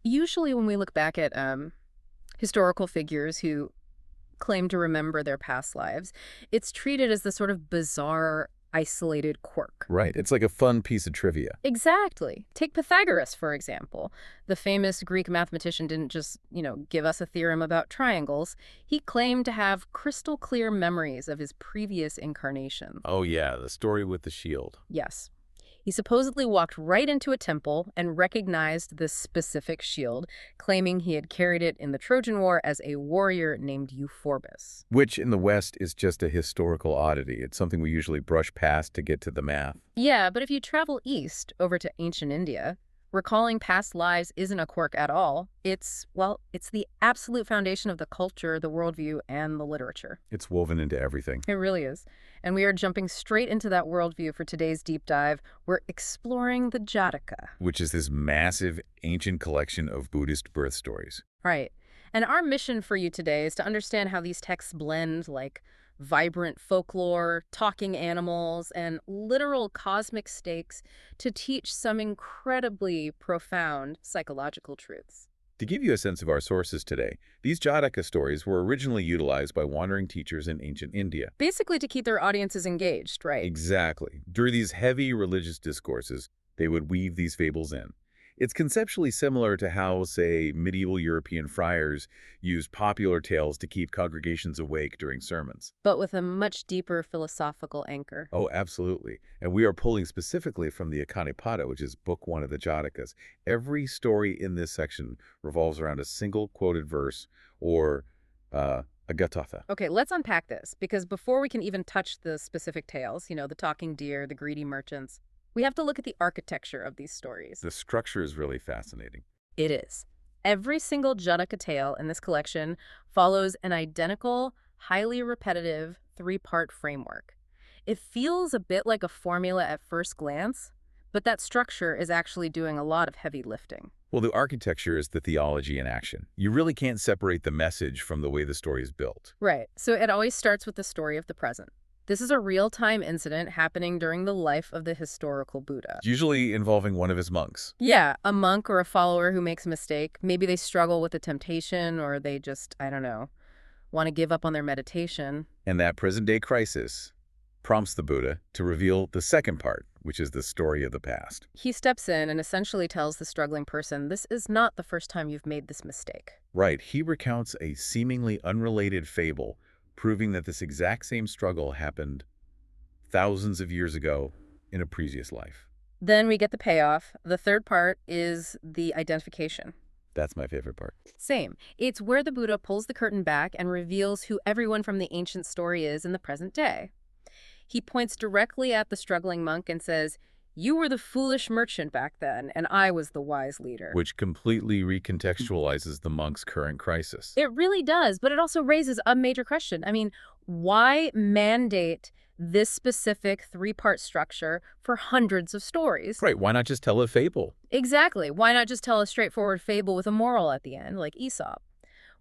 Usually when we look back at historical figures who claim to remember their past lives, it's treated as the sort of bizarre, isolated quirk. Right. It's like a fun piece of trivia. Exactly. Take Pythagoras, for example. The famous Greek mathematician didn't just, give us a theorem about triangles. He claimed to have crystal clear memories of his previous incarnations. Oh, yeah, the story with the shield. Yes. He supposedly walked right into a temple and recognized this specific shield, claiming he had carried it in the Trojan War as a warrior named Euphorbus. Which in the West is just a historical oddity. It's something we usually brush past to get to the math. Yeah, but if you travel east over to ancient India, recalling past lives isn't a quirk at all. It's the absolute foundation of the culture, the worldview, and the literature. It's woven into everything. It really is. And we are jumping straight into that worldview for today's deep dive. We're exploring the Jataka. Which is this massive, ancient collection of Buddhist birth stories. Right. And our mission for you today is to understand how these texts blend, like vibrant folklore, talking animals, and literal cosmic stakes to teach some incredibly profound psychological truths. To give you a sense of our sources today, these Jataka stories were originally utilized by wandering teachers in ancient India. Basically to keep their audiences engaged, right? Exactly. During these heavy religious discourses, they would weave these fables in. It's conceptually similar to how, say, medieval European friars used popular tales to keep congregations awake during sermons. But with a much deeper philosophical anchor. Oh, absolutely. And we are pulling specifically from the Akanipada, which is book 1 of the Jatakas. Every story in this section revolves around a single quoted verse or a gatotha. Okay, let's unpack this, because before we can even touch the specific tales, the talking deer, the greedy merchants, we have to look at the architecture of these stories. The structure is really fascinating. It is. Every single Jataka tale in this collection follows an identical, highly repetitive, 3-part framework. It feels a bit like a formula at first glance, but that structure is actually doing a lot of heavy lifting. Well, the architecture is the theology in action. You really can't separate the message from the way the story is built. Right. So it always starts with the story of the present. This is a real-time incident happening during the life of the historical Buddha. Usually involving one of his monks. Yeah, a monk or a follower who makes a mistake. Maybe they struggle with a temptation, or they just, want to give up on their meditation. And that present-day crisis prompts the Buddha to reveal the second part, which is the story of the past. He steps in and essentially tells the struggling person, this is not the first time you've made this mistake. Right. He recounts a seemingly unrelated fable proving that this exact same struggle happened thousands of years ago in a previous life. Then we get the payoff. The third part is the identification. That's my favorite part. Same. It's where the Buddha pulls the curtain back and reveals who everyone from the ancient story is in the present day. He points directly at the struggling monk and says, you were the foolish merchant back then, and I was the wise leader. Which completely recontextualizes the monk's current crisis. It really does, but it also raises a major question. Why mandate this specific 3-part structure for hundreds of stories? Right, why not just tell a fable? Exactly. Why not just tell a straightforward fable with a moral at the end, like Aesop?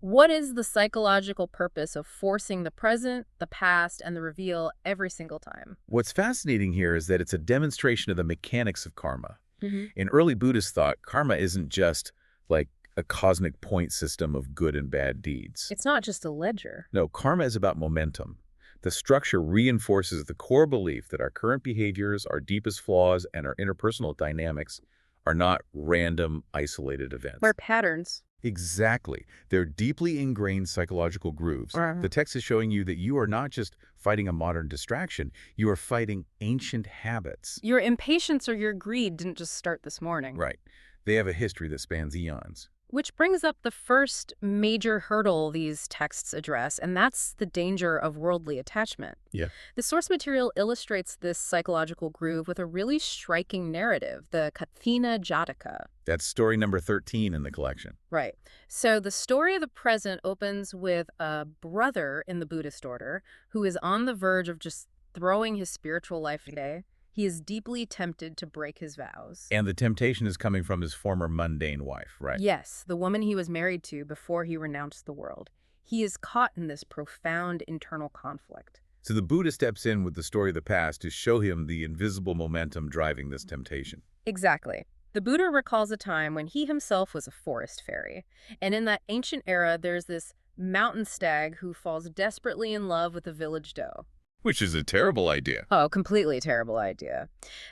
What is the psychological purpose of forcing the present, the past, and the reveal every single time? What's fascinating here is that it's a demonstration of the mechanics of karma. Mm-hmm. In early Buddhist thought, karma isn't just like a cosmic point system of good and bad deeds. It's not just a ledger. No, karma is about momentum. The structure reinforces the core belief that our current behaviors, our deepest flaws, and our interpersonal dynamics are not random, isolated events. Or patterns. Exactly. They're deeply ingrained psychological grooves. The text is showing you that you are not just fighting a modern distraction, you are fighting ancient habits. Your impatience or your greed didn't just start this morning. Right. They have a history that spans eons. Which brings up the first major hurdle these texts address, and that's the danger of worldly attachment. Yeah. The source material illustrates this psychological groove with a really striking narrative, the Katina Jataka. That's story number 13 in the collection. Right. So the story of the present opens with a brother in the Buddhist order who is on the verge of just throwing his spiritual life away. He is deeply tempted to break his vows. And the temptation is coming from his former mundane wife, right? Yes, the woman he was married to before he renounced the world. He is caught in this profound internal conflict. So the Buddha steps in with the story of the past to show him the invisible momentum driving this temptation. Exactly. The Buddha recalls a time when he himself was a forest fairy. And in that ancient era, there's this mountain stag who falls desperately in love with a village doe. Which is a terrible idea. Oh, completely terrible idea.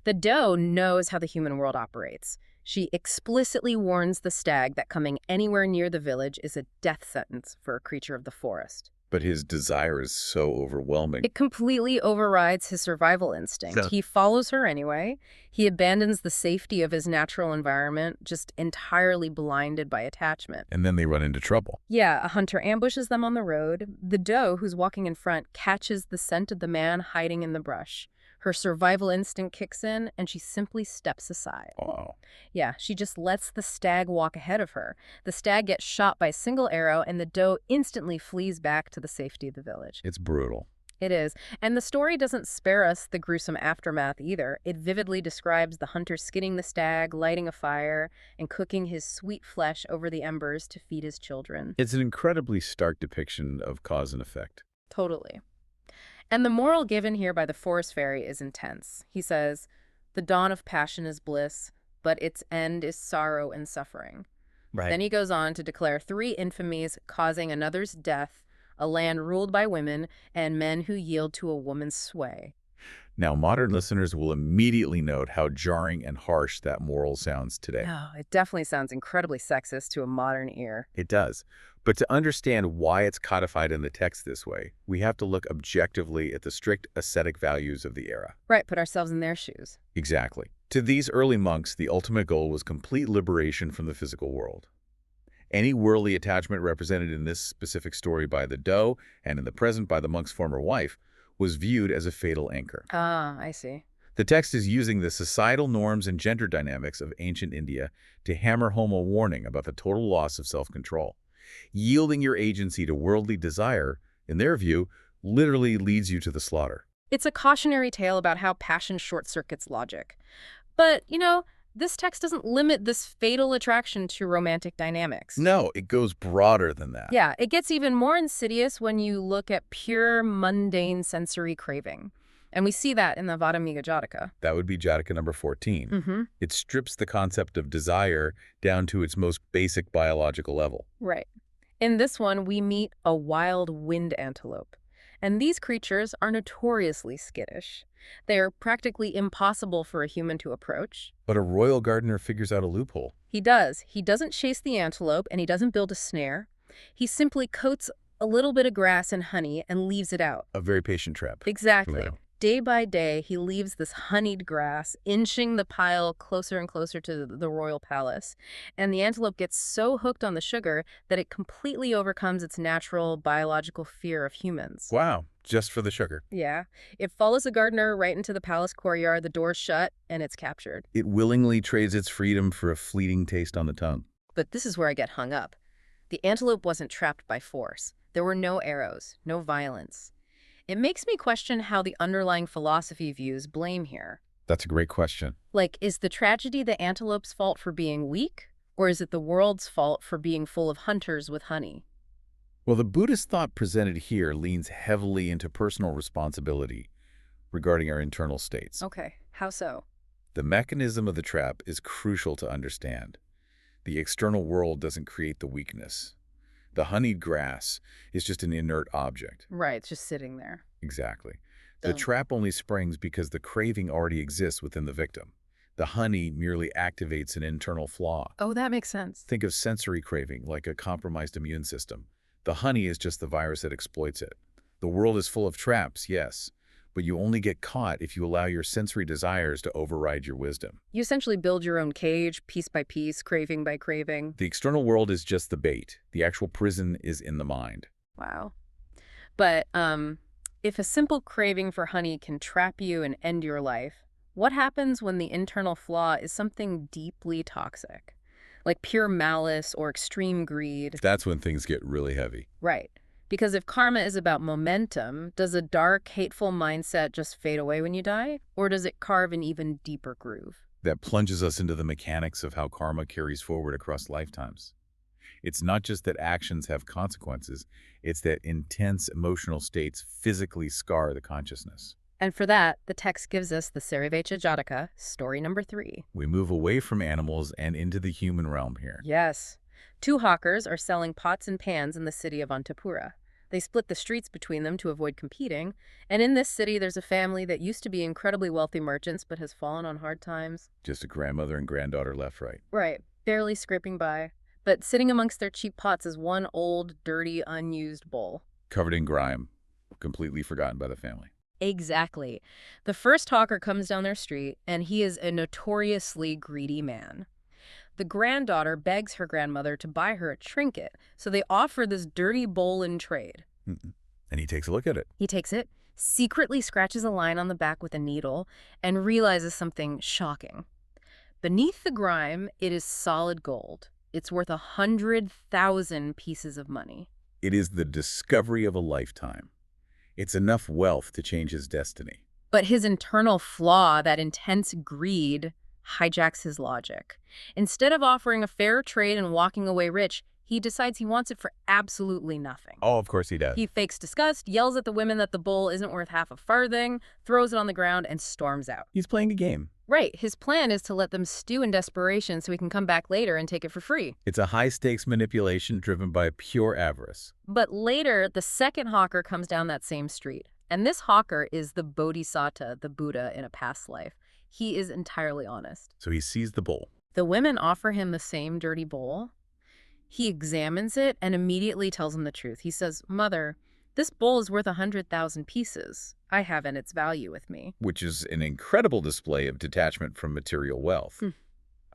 The doe knows how the human world operates. She explicitly warns the stag that coming anywhere near the village is a death sentence for a creature of the forest. But his desire is so overwhelming. It completely overrides his survival instinct. So- He follows her anyway. He abandons the safety of his natural environment, just entirely blinded by attachment. And then they run into trouble. Yeah, a hunter ambushes them on the road. The doe, who's walking in front, catches the scent of the man hiding in the brush. Her survival instinct kicks in, and she simply steps aside. Wow. Yeah, she just lets the stag walk ahead of her. The stag gets shot by a single arrow, and the doe instantly flees back to the safety of the village. It's brutal. It is. And the story doesn't spare us the gruesome aftermath either. It vividly describes the hunter skinning the stag, lighting a fire, and cooking his sweet flesh over the embers to feed his children. It's an incredibly stark depiction of cause and effect. Totally. And the moral given here by the forest fairy is intense. He says, "The dawn of passion is bliss, but its end is sorrow and suffering." Right. Then he goes on to declare 3 infamies causing another's death, a land ruled by women, and men who yield to a woman's sway. Now, modern listeners will immediately note how jarring and harsh that moral sounds today. Oh, it definitely sounds incredibly sexist to a modern ear. It does. But to understand why it's codified in the text this way, we have to look objectively at the strict ascetic values of the era. Right, put ourselves in their shoes. Exactly. To these early monks, the ultimate goal was complete liberation from the physical world. Any worldly attachment represented in this specific story by the doe, and in the present by the monk's former wife, was viewed as a fatal anchor. Ah, I see. The text is using the societal norms and gender dynamics of ancient India to hammer home a warning about the total loss of self-control. Yielding your agency to worldly desire, in their view, literally leads you to the slaughter. It's a cautionary tale about how passion short-circuits logic. But, this text doesn't limit this fatal attraction to romantic dynamics. No, it goes broader than that. Yeah, it gets even more insidious when you look at pure, mundane sensory craving. And we see that in the Vatamiga Jataka. That would be Jataka number 14. Mm-hmm. It strips the concept of desire down to its most basic biological level. Right. In this one, we meet a wild wind antelope. And these creatures are notoriously skittish. They are practically impossible for a human to approach. But a royal gardener figures out a loophole. He does. He doesn't chase the antelope, and he doesn't build a snare. He simply coats a little bit of grass and honey and leaves it out. A very patient trap. Exactly. Wow. Day by day, he leaves this honeyed grass, inching the pile closer and closer to the royal palace. And the antelope gets so hooked on the sugar that it completely overcomes its natural biological fear of humans. Wow, just for the sugar. Yeah. It follows the gardener right into the palace courtyard, the door's shut, and it's captured. It willingly trades its freedom for a fleeting taste on the tongue. But this is where I get hung up. The antelope wasn't trapped by force. There were no arrows, no violence. It makes me question how the underlying philosophy views blame here. That's a great question. Like, is the tragedy the antelope's fault for being weak? Or is it the world's fault for being full of hunters with honey? Well, the Buddhist thought presented here leans heavily into personal responsibility regarding our internal states. Okay, how so? The mechanism of the trap is crucial to understand. The external world doesn't create the weakness. The honeyed grass is just an inert object. Right, it's just sitting there. Exactly. The Dumb. trap only springs because the craving already exists within the victim. The honey merely activates an internal flaw. Oh, that makes sense. Think of sensory craving like a compromised immune system. The honey is just the virus that exploits it. The world is full of traps, yes, but you only get caught if you allow your sensory desires to override your wisdom. You essentially build your own cage, piece by piece, craving by craving. The external world is just the bait. The actual prison is in the mind. Wow. But if a simple craving for honey can trap you and end your life, what happens when the internal flaw is something deeply toxic? Like pure malice or extreme greed? That's when things get really heavy. Right. Because if karma is about momentum, does a dark, hateful mindset just fade away when you die? Or does it carve an even deeper groove? That plunges us into the mechanics of how karma carries forward across lifetimes. It's not just that actions have consequences, it's that intense emotional states physically scar the consciousness. And for that, the text gives us the Serivanija Jataka, story number 3. We move away from animals and into the human realm here. Yes. Two hawkers are selling pots and pans in the city of Antapura. They split the streets between them to avoid competing, and in this city there's a family that used to be incredibly wealthy merchants but has fallen on hard times. Just a grandmother and granddaughter left, right? Right, barely scraping by. But sitting amongst their cheap pots is one old, dirty, unused bowl. Covered in grime, completely forgotten by the family. Exactly. The first hawker comes down their street, and he is a notoriously greedy man. The granddaughter begs her grandmother to buy her a trinket, so they offer this dirty bowl in trade. And he takes a look at it. He takes it, secretly scratches a line on the back with a needle, and realizes something shocking. Beneath the grime, it is solid gold. It's worth 100,000 pieces of money. It is the discovery of a lifetime. It's enough wealth to change his destiny. But his internal flaw, that intense greed, hijacks his logic. Instead of offering a fair trade and walking away rich, he decides he wants it for absolutely nothing. Oh, of course he does. He fakes disgust, yells at the women that the bowl isn't worth half a farthing, throws it on the ground, and storms out. He's playing a game. Right. His plan is to let them stew in desperation so he can come back later and take it for free. It's a high-stakes manipulation driven by pure avarice. But later, the second hawker comes down that same street. And this hawker is the Bodhisattva, the Buddha in a past life. He is entirely honest. So he sees the bowl. The women offer him the same dirty bowl. He examines it and immediately tells them the truth. He says, "Mother, this bowl is worth 100,000 pieces. I have in its value with me." Which is an incredible display of detachment from material wealth.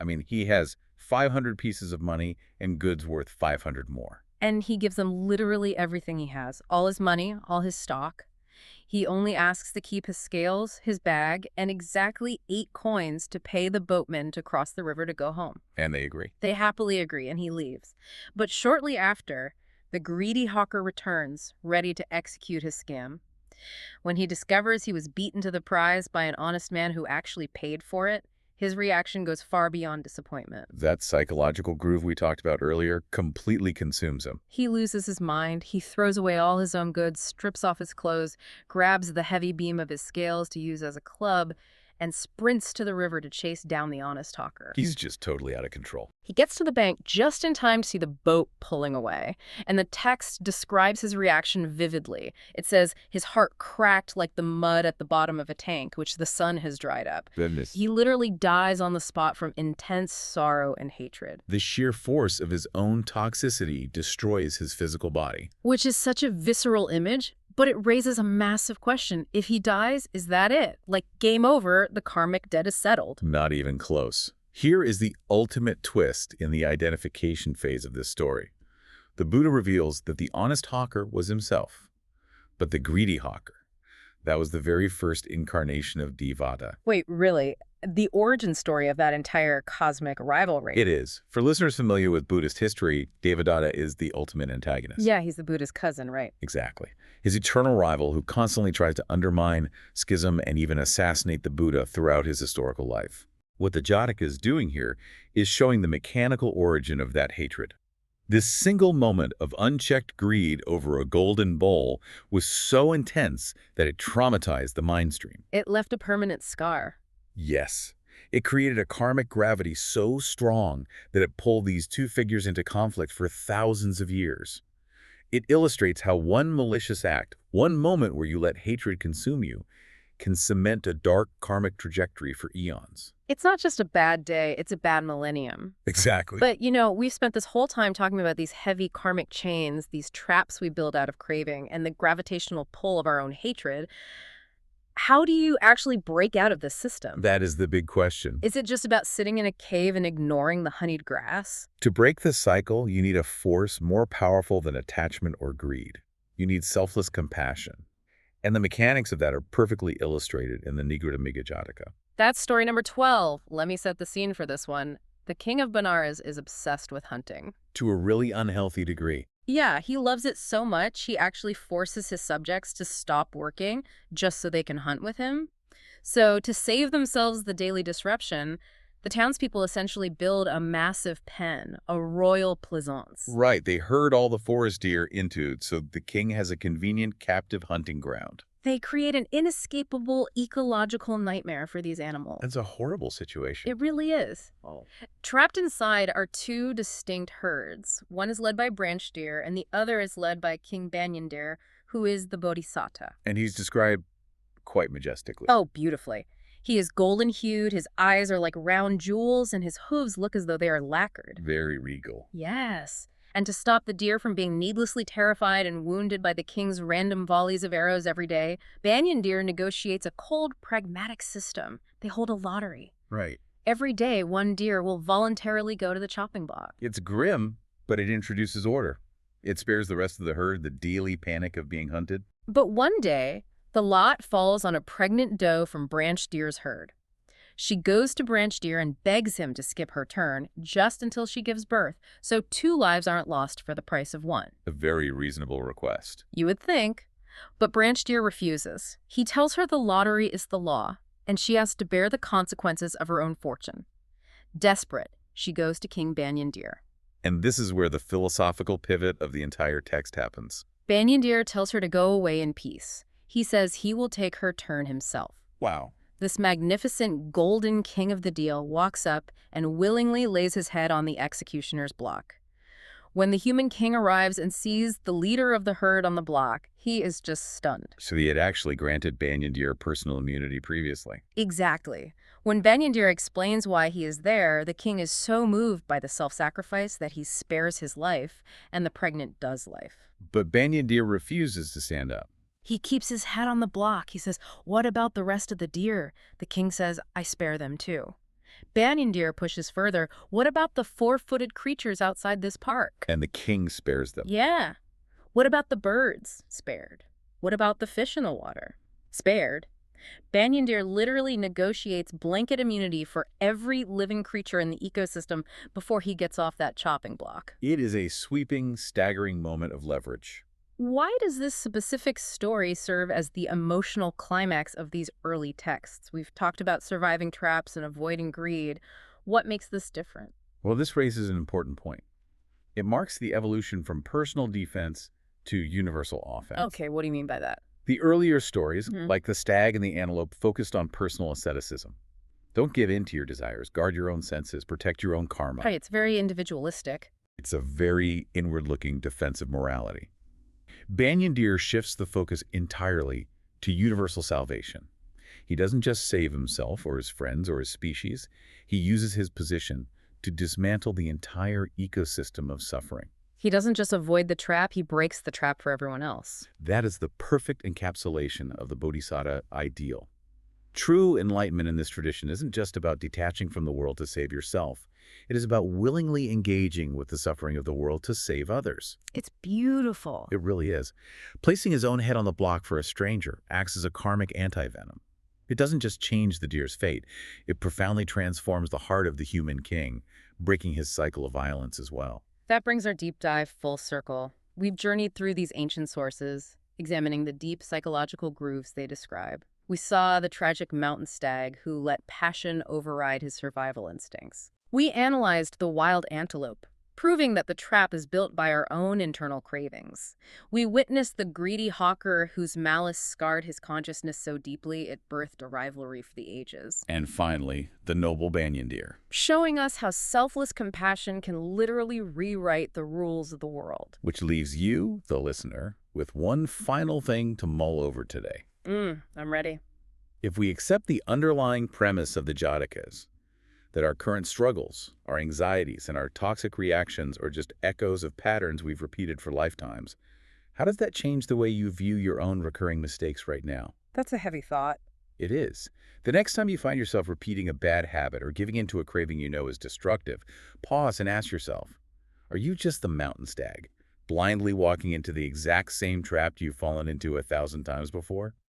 I mean, he has 500 pieces of money and goods worth 500 more. And he gives them literally everything he has. All his money, all his stock. He only asks to keep his scales, his bag, and exactly 8 coins to pay the boatman to cross the river to go home. And they agree. They happily agree, and he leaves. But shortly after, the greedy hawker returns, ready to execute his scam. When he discovers he was beaten to the prize by an honest man who actually paid for it, his reaction goes far beyond disappointment. That psychological groove we talked about earlier completely consumes him. He loses his mind. He throws away all his own goods, strips off his clothes, grabs the heavy beam of his scales to use as a club, and sprints to the river to chase down the honest hawker. He's just totally out of control. He gets to the bank just in time to see the boat pulling away, and the text describes his reaction vividly. It says his heart cracked like the mud at the bottom of a tank, which the sun has dried up. Goodness. He literally dies on the spot from intense sorrow and hatred. The sheer force of his own toxicity destroys his physical body. Which is such a visceral image, but it raises a massive question. If he dies, is that it? Like, game over, the karmic debt is settled. Not even close. Here is the ultimate twist in the identification phase of this story. The Buddha reveals that the honest hawker was himself, but the greedy hawker, that was the very first incarnation of Devata. Wait, really? The origin story of that entire cosmic rivalry? It is. For listeners familiar with Buddhist history, Devadatta is the ultimate antagonist. Yeah, he's the Buddha's cousin, right? Exactly. His eternal rival who constantly tries to undermine, schism, and even assassinate the Buddha throughout his historical life. What the Jataka is doing here is showing the mechanical origin of that hatred. This single moment of unchecked greed over a golden bowl was so intense that it traumatized the mind stream. It left a permanent scar. Yes. It created a karmic gravity so strong that it pulled these two figures into conflict for thousands of years. It illustrates how one malicious act, one moment where you let hatred consume you, can cement a dark karmic trajectory for eons. It's not just a bad day, it's a bad millennium. Exactly. But, we've spent this whole time talking about these heavy karmic chains, these traps we build out of craving, and the gravitational pull of our own hatred. How do you actually break out of this system? That is the big question. Is it just about sitting in a cave and ignoring the honeyed grass? To break the cycle, you need a force more powerful than attachment or greed. You need selfless compassion. And the mechanics of that are perfectly illustrated in the Nigrodhamiga Jataka. That's story number 12. Let me set the scene for this one. The king of Benares is obsessed with hunting. To a really unhealthy degree. Yeah, he loves it so much, he actually forces his subjects to stop working just so they can hunt with him. So to save themselves the daily disruption, the townspeople essentially build a massive pen, a royal pleasaunce. Right, they herd all the forest deer into it so the king has a convenient captive hunting ground. They create an inescapable ecological nightmare for these animals. That's a horrible situation. It really is. Oh. Trapped inside are two distinct herds. One is led by branch deer, and the other is led by King Banyan Deer, who is the bodhisattva. And he's described quite majestically. Oh, beautifully. He is golden-hued, his eyes are like round jewels, and his hooves look as though they are lacquered. Very regal. Yes. And to stop the deer from being needlessly terrified and wounded by the king's random volleys of arrows every day, Banyan Deer negotiates a cold, pragmatic system. They hold a lottery. Right. Every day, one deer will voluntarily go to the chopping block. It's grim, but it introduces order. It spares the rest of the herd the daily panic of being hunted. But one day, the lot falls on a pregnant doe from Branch Deer's herd. She goes to Branch Deer and begs him to skip her turn just until she gives birth, so two lives aren't lost for the price of one. A very reasonable request. You would think. But Branch Deer refuses. He tells her the lottery is the law, and she has to bear the consequences of her own fortune. Desperate, she goes to King Banyan Deer. And this is where the philosophical pivot of the entire text happens. Banyan Deer tells her to go away in peace. He says he will take her turn himself. Wow. This magnificent golden king of the deal walks up and willingly lays his head on the executioner's block. When the human king arrives and sees the leader of the herd on the block, he is just stunned. So he had actually granted Banyan Deer personal immunity previously. Exactly. When Banyan Deer explains why he is there, the king is so moved by the self-sacrifice that he spares his life, and the pregnant does life. But Banyan Deer refuses to stand up. He keeps his head on the block. He says, "What about the rest of the deer?" The king says, "I spare them too." Banyan Deer pushes further. "What about the four-footed creatures outside this park?" And the king spares them. Yeah. "What about the birds?" Spared. "What about the fish in the water?" Spared. Banyan Deer literally negotiates blanket immunity for every living creature in the ecosystem before he gets off that chopping block. It is a sweeping, staggering moment of leverage. Why does this specific story serve as the emotional climax of these early texts? We've talked about surviving traps and avoiding greed. What makes this different? Well, this raises an important point. It marks the evolution from personal defense to universal offense. Okay, what do you mean by that? The earlier stories, Mhm. like the stag and the antelope, focused on personal asceticism. Don't give in to your desires. Guard your own senses. Protect your own karma. Right, it's very individualistic. It's a very inward-looking defensive morality. Banyan Deer shifts the focus entirely to universal salvation. He doesn't just save himself or his friends or his species. He uses his position to dismantle the entire ecosystem of suffering. He doesn't just avoid the trap, he breaks the trap for everyone else. That is the perfect encapsulation of the Bodhisattva ideal. True enlightenment in this tradition isn't just about detaching from the world to save yourself. It is about willingly engaging with the suffering of the world to save others. It's beautiful. It really is. Placing his own head on the block for a stranger acts as a karmic anti-venom. It doesn't just change the deer's fate. It profoundly transforms the heart of the human king, breaking his cycle of violence as well. That brings our deep dive full circle. We've journeyed through these ancient sources, examining the deep psychological grooves they describe. We saw the tragic mountain stag who let passion override his survival instincts. We analyzed the wild antelope, proving that the trap is built by our own internal cravings. We witnessed the greedy hawker whose malice scarred his consciousness so deeply it birthed a rivalry for the ages. And finally, the noble Banyan Deer. Showing us how selfless compassion can literally rewrite the rules of the world. Which leaves you, the listener, with one final thing to mull over today. I'm ready. If we accept the underlying premise of the Jatakas, that our current struggles, our anxieties, and our toxic reactions are just echoes of patterns we've repeated for lifetimes, how does that change the way you view your own recurring mistakes right now? That's a heavy thought. It is. The next time you find yourself repeating a bad habit or giving into a craving you know is destructive, pause and ask yourself, are you just the mountain stag, blindly walking into the exact same trap you've fallen into 1,000 times before?